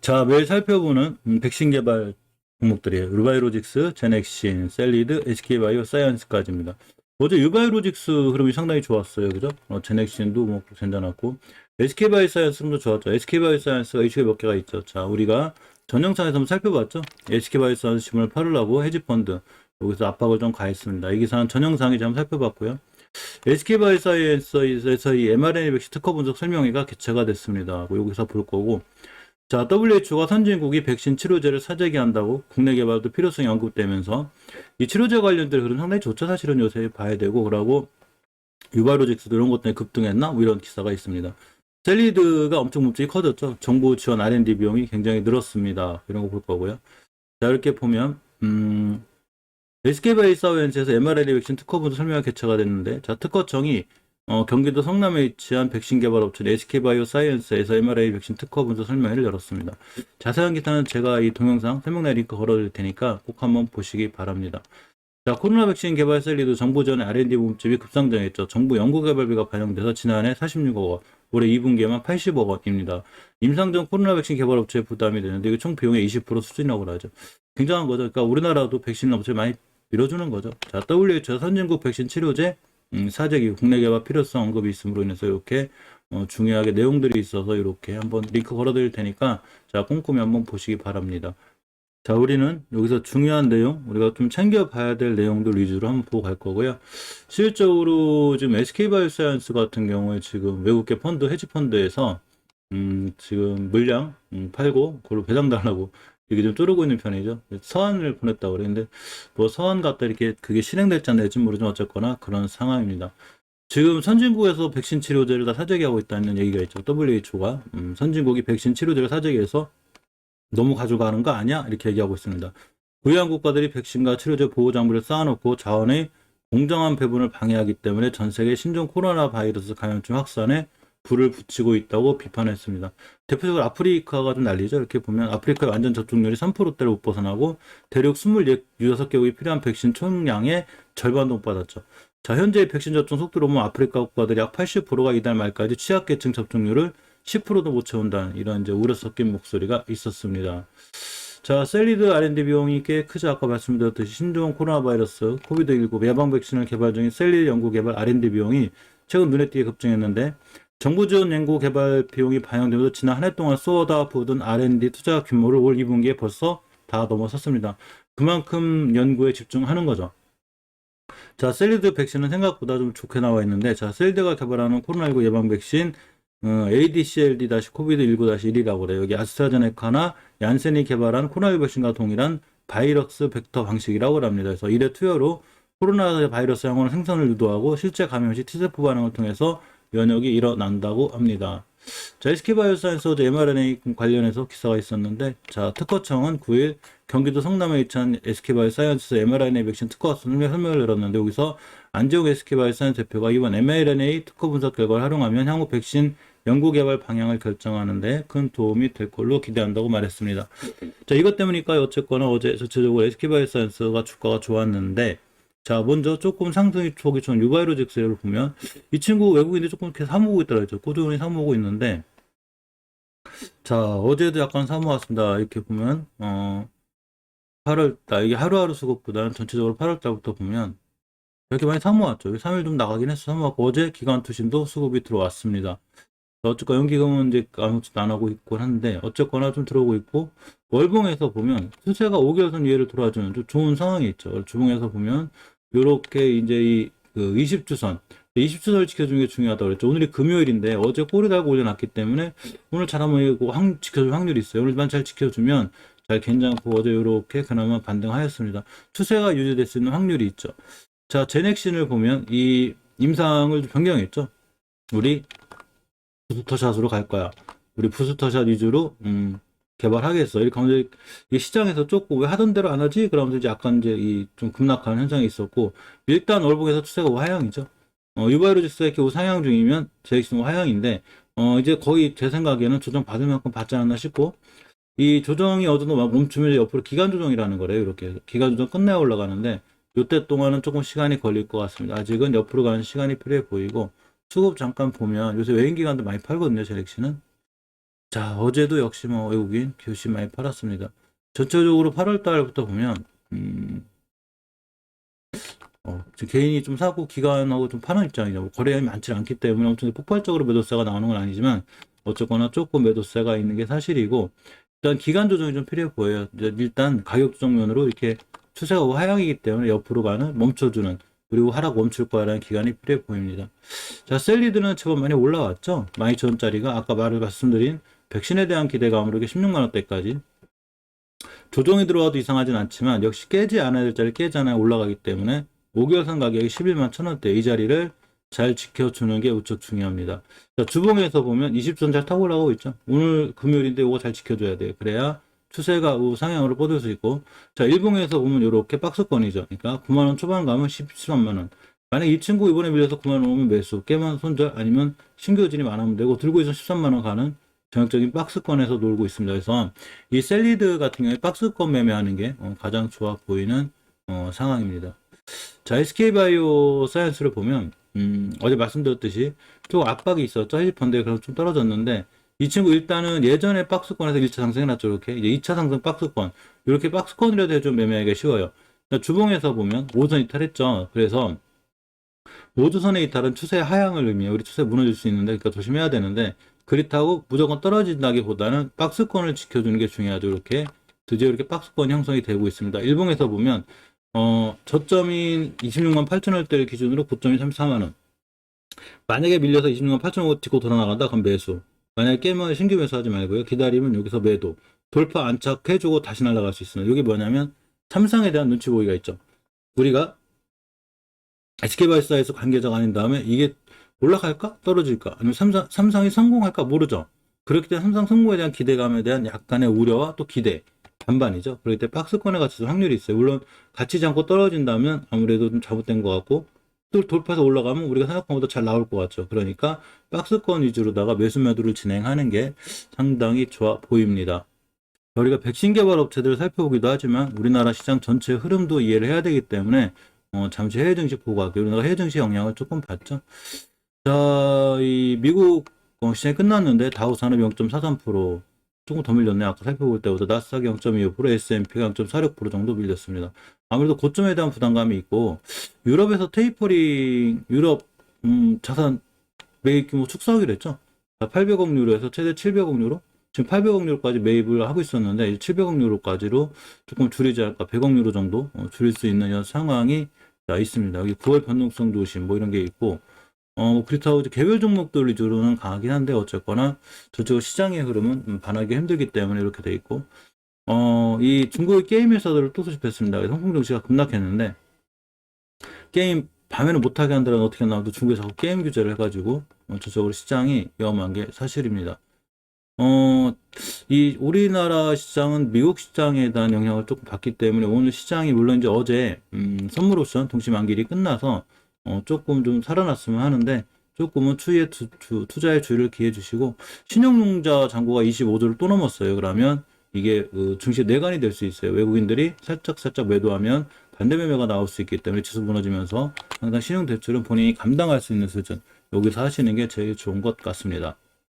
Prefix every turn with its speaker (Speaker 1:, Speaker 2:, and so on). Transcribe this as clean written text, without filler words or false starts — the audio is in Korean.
Speaker 1: 자, 매일 살펴보는 백신 개발 종목들이에요. 유바이로직스, 제넥신, 셀리드, SK바이오 사이언스까지입니다. 어제 유바이로직스 흐름이 상당히 좋았어요. 그죠? 제넥신도 뭐 괜찮았고, SK바이오 사이언스 흐름도 좋았죠. SK바이오 사이언스가 이슈가 몇 개가 있죠. 자, 우리가 전 영상에서 한번 살펴봤죠. SK바이오 사이언스 지분을 팔으려고 헤지펀드 여기서 압박을 좀 가했습니다. 이 기사는 전 영상에 한번 살펴봤고요. SK바이오 사이언스에서 이 mRNA 백신 특허 분석 설명회가 개최가 됐습니다. 여기서 볼 거고, 자, WHO가 선진국이 백신 치료제를 사재기 한다고 국내 개발도 필요성이 언급되면서 이 치료제 관련된 흐름 상당히 좋죠. 사실은 요새 봐야 되고, 그러고 유바이로직스도 이런 것 때문에 급등했나? 뭐 이런 기사가 있습니다. 셀리드가 엄청 몸집이 커졌죠. 정부 지원 R&D 비용이 굉장히 늘었습니다. 이런 거 볼 거고요. 자, 이렇게 보면 SK바이오사이언스에서 mRNA 백신 특허 분석 설명회 개최가 됐는데, 자, 특허청이 경기도 성남에 위치한 백신 개발 업체 SK바이오사이언스에서 mRNA 백신 특허 분석 설명회를 열었습니다. 자세한 기사는 제가 이 동영상 설명란 링크 걸어드릴 테니까 꼭 한번 보시기 바랍니다. 자, 코로나 백신 개발 셀리도 정부 지원의 R&D 몸집이 급상승했죠. 정부 연구개발비가 반영돼서 지난해 46억 원, 올해 2분기에만 80억 원입니다. 임상전 코로나 백신 개발 업체에 부담이 되는데 이게 총 비용의 20% 수준이라고 하죠. 굉장한 거죠. 그러니까 우리나라도 백신 업체 많이 밀어주는 거죠. 자, WHO 선진국 백신 치료제 사재기 국내 개발 필요성 언급이 있음으로 인해서 이렇게 중요하게 내용들이 있어서 이렇게 한번 링크 걸어드릴 테니까 자, 꼼꼼히 한번 보시기 바랍니다. 자, 우리는 여기서 중요한 내용, 우리가 좀 챙겨봐야 될 내용들 위주로 한번 보고 갈 거고요. 실적으로 지금 SK바이오사이언스 같은 경우에 지금 외국계 펀드, 헤지펀드에서 지금 물량 팔고 그걸 배당달라고 이게 좀 쪼르고 있는 편이죠. 서한을 보냈다고 그랬는데 뭐 서한 갖다 이렇게 그게 실행될지 안 될지 모르지만 어쨌거나 그런 상황입니다. 지금 선진국에서 백신 치료제를 다 사재기하고 있다는 얘기가 있죠. WHO가 선진국이 백신 치료제를 사재기해서 너무 가져가는 거 아니야? 이렇게 얘기하고 있습니다. 부유한 국가들이 백신과 치료제 보호 장비를 쌓아놓고 자원의 공정한 배분을 방해하기 때문에 전 세계 신종 코로나 바이러스 감염증 확산에 불을 붙이고 있다고 비판했습니다. 대표적으로 아프리카가 좀 난리죠. 이렇게 보면 아프리카의 완전 접종률이 3%대를 못 벗어나고 대륙 26개국이 필요한 백신 총량의 절반도 못 받았죠. 자, 현재 백신 접종 속도로 보면 아프리카 국가들이 약 80%가 이달 말까지 취약계층 접종률을 10%도 못 채운다는 이런 이제 우려 섞인 목소리가 있었습니다. 자, 셀리드 R&D 비용이 꽤 크죠. 아까 말씀드렸듯이 신종 코로나 바이러스 코비드19 예방 백신을 개발 중인 셀리드 연구 개발 R&D 비용이 최근 눈에 띄게 급증했는데 정부 지원 연구 개발 비용이 반영되면서 지난 한 해 동안 쏟아부은 R&D 투자 규모를 올 2분기에 벌써 다 넘어섰습니다. 그만큼 연구에 집중하는 거죠. 자, 셀리드 백신은 생각보다 좀 좋게 나와 있는데, 자, 셀리드가 개발하는 코로나19 예방 백신 ADCLD-COVID-19-1이라고 그래요. 여기 아스트라제네카나 얀센이 개발한 코로나19 백신과 동일한 바이러스 벡터 방식이라고 합니다. 그래서 1회 투여로 코로나 바이러스 항원의 생성을 유도하고 실제 감염 시 T세포 반응을 통해서 면역이 일어난다고 합니다. 자, SK바이오사이언스 어제 mRNA 관련해서 기사가 있었는데, 자, 특허청은 9일 경기도 성남에 위치한 SK바이오사이언스 mRNA 백신 특허 설명을 열었는데, 여기서 안재욱 SK바이오사이언스 대표가 이번 mRNA 특허 분석 결과를 활용하면 향후 백신 연구 개발 방향을 결정하는데 큰 도움이 될 걸로 기대한다고 말했습니다. 자, 이것 때문이니까 어쨌거나 어제 전체적으로 SK바이오사이언스가 주가가 좋았는데, 자, 먼저 조금 상승이 초기 전 유바이로직스를 보면 이 친구 외국인들이 조금 이렇게 사모으고 있더라고요. 꾸준히 사모으고 있는데, 자, 어제도 약간 사모았습니다. 이렇게 보면 8월달 이게 하루하루 수급보다는 전체적으로 8월달부터 보면 이렇게 많이 사모았죠. 3일 좀 나가긴 했어. 사모았고 어제 기관 투신도 수급이 들어왔습니다. 어쨌거나 연기금은 이제 아무것도 안 하고 있곤 한데 어쨌거나 좀 들어오고 있고, 월봉에서 보면 수세가 5개월선 이해를 돌아주는 좀 좋은 상황이 있죠. 주봉에서 보면 요렇게 이제 이 20주선 20주선을 지켜주는 게 중요하다고 그랬죠. 오늘이 금요일인데 어제 꼬리 달고 올려놨기 때문에 오늘 잘하면 지켜줄 확률이 있어요. 오늘만 잘 지켜주면 잘 괜찮고, 어제 요렇게 그나마 반등하였습니다. 추세가 유지될 수 있는 확률이 있죠. 자, 제넥신을 보면 이 임상을 좀 변경했죠. 우리 부스터샷으로 갈 거야. 우리 부스터샷 위주로 개발하겠어. 이렇게 하면 이 시장에서 조금 왜 하던 대로 안 하지? 그러면서 이제 약간 이제 이 좀 급락하는 현상이 있었고, 일단 월봉에서 추세가 우하향이죠. 유바이로직스가 이렇게 우상향 중이면 제익스는 우하향인데, 이제 거의 제 생각에는 조정 받을 만큼 받지 않았나 싶고, 이 조정이 어느 정도 멈추면 옆으로 기간 조정이라는 거래요. 이렇게 기간 조정 끝내야 올라가는데 이때 동안은 조금 시간이 걸릴 것 같습니다. 아직은 옆으로 가는 시간이 필요해 보이고, 수급 잠깐 보면 요새 외인 기관도 많이 팔거든요. 제렉시는 자, 어제도 역시 뭐 외국인 기호신 많이 팔았습니다. 전체적으로 8월 달부터 보면, 지금 개인이 좀 사고 기관하고 좀 파는 입장이죠. 뭐 거래량이 많지 않기 때문에 엄청 폭발적으로 매도세가 나오는 건 아니지만, 어쨌거나 조금 매도세가 있는 게 사실이고, 일단 기간 조정이 좀 필요해 보여요. 일단 가격 조정면으로 이렇게 추세가 하향이기 때문에 옆으로 가는 멈춰주는, 그리고 하락 멈출 거라는 기간이 필요해 보입니다. 자, 셀리드는 제법 많이 올라왔죠. 12,000원짜리가 아까 말씀드린 백신에 대한 기대감으로 16만 원대까지 조정이 들어와도 이상하진 않지만 역시 깨지 않아야 될 자리 깨지 않아야 올라가기 때문에 5개월선 가격이 11만 1,000원대 이 자리를 잘 지켜주는 게 우측 중요합니다. 자, 주봉에서 보면 20선 잘 타고 올라가고 있죠. 오늘 금요일인데 이거 잘 지켜줘야 돼요. 그래야 추세가 우상향으로 뻗을 수 있고, 자, 일봉에서 보면 이렇게 박스권이죠. 그러니까 9만원 초반 가면 13만원. 만약 이 친구 이번에 밀려서 9만원 오면 매수, 깨만 손절, 아니면 신규진이 많으면 되고, 들고 있어 13만원 가는 전형적인 박스권에서 놀고 있습니다. 그래서 이 셀리드 같은 경우에 박스권 매매하는 게 가장 좋아 보이는 상황입니다. 자, SK바이오 사이언스를 보면 어제 말씀드렸듯이 좀 압박이 있었죠. 헤지펀드에 그럼 좀 떨어졌는데 이 친구 일단은 예전에 박스권에서 1차 상승해놨죠. 이렇게 이제 2차 상승 박스권 이렇게 박스권이라도 좀 매매하기가 쉬워요. 주봉에서 보면 5선 이탈했죠. 그래서 5주선의 이탈은 추세 하향을 의미해요. 우리 추세 무너질 수 있는데 그러니까 조심해야 되는데 그렇다고 무조건 떨어진다기보다는 박스권을 지켜주는 게 중요하죠. 이렇게 드디어 이렇게 박스권 형성이 되고 있습니다. 일봉에서 보면 저점인 26만 8천 원대를 기준으로 고점이 34만 원. 만약에 밀려서 26만 8천 원 딛고 돌아나간다 그럼 매수. 만약에 깨면 신규 매수하지 말고요. 기다리면 여기서 매도. 돌파 안착해주고 다시 날아갈 수 있습니다. 이게 뭐냐면 삼성에 대한 눈치 보기가 있죠. 우리가 SK바이오사에서 관계자가 아닌 다음에 이게 올라갈까? 떨어질까? 아니면 삼성이 성공할까? 모르죠. 그렇기 때문에 삼성 성공에 대한 기대감에 대한 약간의 우려와 또 기대, 반반이죠. 그렇기 때문에 박스권에 갇힐 확률이 있어요. 물론 갇히지 않고 떨어진다면 아무래도 좀 잘못된 것 같고 또 돌파해서 올라가면 우리가 생각한 것보다 잘 나올 것 같죠. 그러니까 박스권 위주로다가 매수 매도를 진행하는 게 상당히 좋아 보입니다. 우리가 백신 개발 업체들을 살펴보기도 하지만 우리나라 시장 전체 흐름도 이해를 해야 되기 때문에 잠시 해외 증시 보고 갈게요. 우리나라 해외 증시 영향을 조금 받죠. 자, 이 미국 시장이 끝났는데 다우 산업 0.43%, 조금 더 밀렸네. 아까 살펴볼 때보다 나스닥 0.25%, S&P가 0.46% 정도 밀렸습니다. 아무래도 고점에 대한 부담감이 있고 유럽에서 테이퍼링, 유럽 자산 매입 규모 축소하기로 했죠. 800억 유로에서 최대 700억 유로, 지금 800억 유로까지 매입을 하고 있었는데 이제 700억 유로까지로 조금 줄이지 않을까, 100억 유로 정도 줄일 수 있는 이런 상황이 있습니다. 여기 9월 변동성 조심 뭐 이런 게 있고, 그렇다고 이제 개별 종목들 위주로는 강하긴 한데 어쨌거나 저쪽 시장의 흐름은 반하기 힘들기 때문에 이렇게 돼 있고, 이 중국의 게임 회사들을 또 수집했습니다. 상품 증시가 급락했는데 게임 밤에는 못하게 한다면 어떻게 나와도 중국에서 자꾸 게임 규제를 해가지고 전체적으로 시장이 위험한 게 사실입니다. 이 우리나라 시장은 미국 시장에 대한 영향을 조금 받기 때문에 오늘 시장이 물론 이제 어제 선물 옵션 동시 만기일이 끝나서 조금 좀 살아났으면 하는데 조금은 추이에 투자의 주의를 기해 주시고, 신용융자 잔고가 25조를 또 넘었어요. 그러면 이게 증시 내관이 될 수 있어요. 외국인들이 살짝 매도하면 반대 매매가 나올 수 있기 때문에 지수 무너지면서 항상 신용 대출은 본인이 감당할 수 있는 수준, 여기서 하시는 게 제일 좋은 것 같습니다.